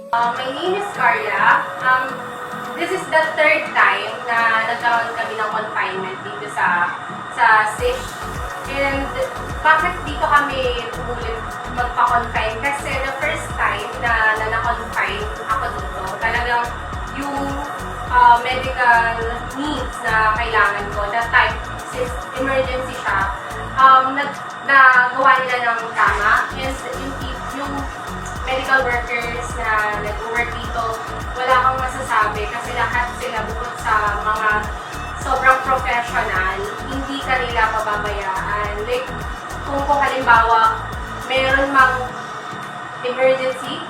My name is Carla. This is the third time na nagkaroon kami ng confinement dito sa SISH. And bakit dito kami umulit magpa-confine? Kasi the first time na na-confine ako dito, talagang yung medical needs na kailangan ko, that time, since emergency siya, nagawa nila ng tama. And yung medical workers na nag-work dito, wala kang masasabi kasi lahat sila bukod sa mga sobrang professional, hindi ka nila pababayaan. Like, kung halimbawa, meron mang emergency,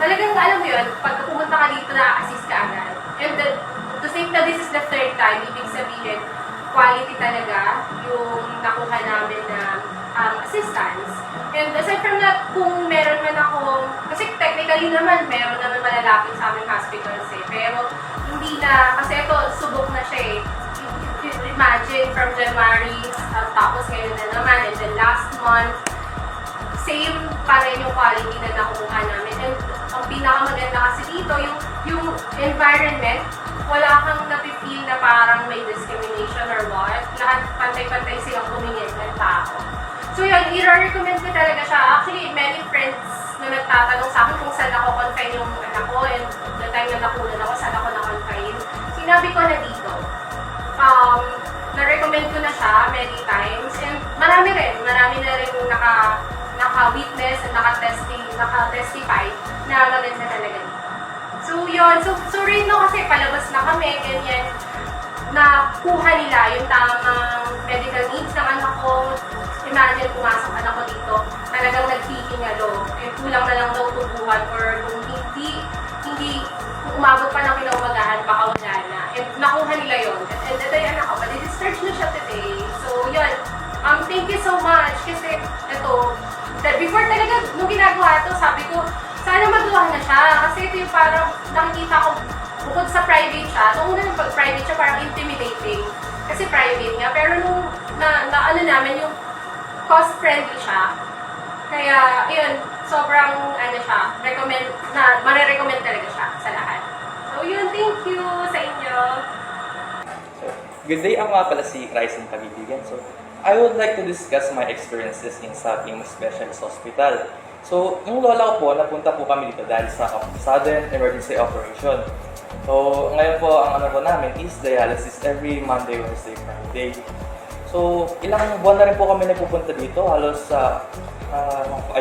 talagang alam mo yun, pag pumunta ka dito, na-assist ka agad. And to say that this is the third time, ibig sabihin, quality talaga yung nakuha namin na assistance. And aside from that, kung meron man ako, kasi technically naman, meron naman malalapit sa aming hospitals eh. Pero hindi na, kasi ito, subok na siya eh. Imagine, from January, tapos ngayon na naman, and then last month, same pa rin yung quality na nakukuha namin. And ang pinakamaganda kasi dito, yung environment, wala kang napipil na parang may discrimination or what. Lahat pantay-pantay silang tumingin ng tao. So yun, i-recommend ko talaga siya. Actually, many friends na nagtatanong sa akin kung saan ako confine yung anak ko, and the time na nakunan ako, saan ako na-confine. Sinabi ko na dito. Na-recommend ko na siya many times, and marami na rin naka-witness at naka-testify na maganda talaga dito. So yun, so right now kasi palabas na kami, ganyan, nakuha nila yung tamang medical needs ng anak ko. Imagine, pumasok anak ko dito, talagang nagkikingalo, kulang na lang daw tubuhan, or kung hindi umabot pa ng kinaumagahan, baka wala na. And nakuha nila yun. And ito yung anak ko, mali-discharge na siya today. So yun, thank you so much, kasi ito, before talaga, nung ginagawa ito, sabi ko, sana magawa na siya, kasi ito yung parang nakikita ko, bukod sa private siya, nung una ng pag-private siya, parang intimidating, kasi private nga, pero nung ano namin, yung cost-friendly siya. Kaya, yun, sobrang, siya, marirecommend talaga siya sa lahat. So, yun, thank you sa inyo. Good day, ako nga pala si Chrysler Kabibigan. So, I would like to discuss my experiences in sa Imus Specialist Hospital. So, yung lola ko po, napunta po kami dito dahil sa sudden emergency operation. So, ngayon po, ang ano po namin is dialysis every Monday, Wednesday, Friday. So, ilang buwan na rin po kami nagpupunta dito, halos a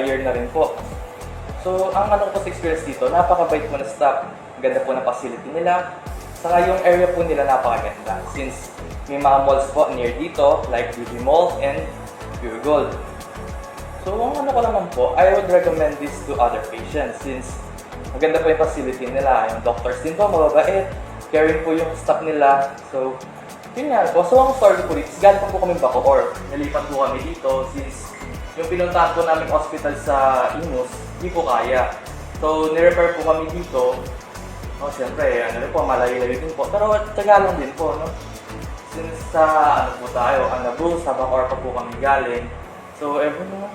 year na rin po. So, ang ano ko sa experience dito, napakabait po na staff. Ganda po na facility nila. Saka yung area po nila napakaganda. Since may mga malls po near dito, like Beauty Mall and Pure Gold. So, ang ano ko naman po, I would recommend this to other patients since maganda po yung facility nila. Yung doctors din po, mababait. Caring po yung staff nila. So, yun nga po. So, ang story po dito, galing po kami Bacoor. Nalipat po kami dito since yung pinuntahan po namin hospital sa Imus, hindi po kaya. So, nirefer po kami dito. Siyempre, po, malayo-layo din po. Pero taga lang din po, no? Since sa, po tayo, Anabu, sa Bacoor pa po kami galing. So,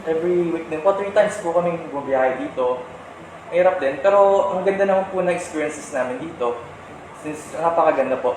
every week din po, 3 times po kami bumiyahe dito. Mahirap din, pero ang ganda naman po na experiences namin dito. Since napakaganda po.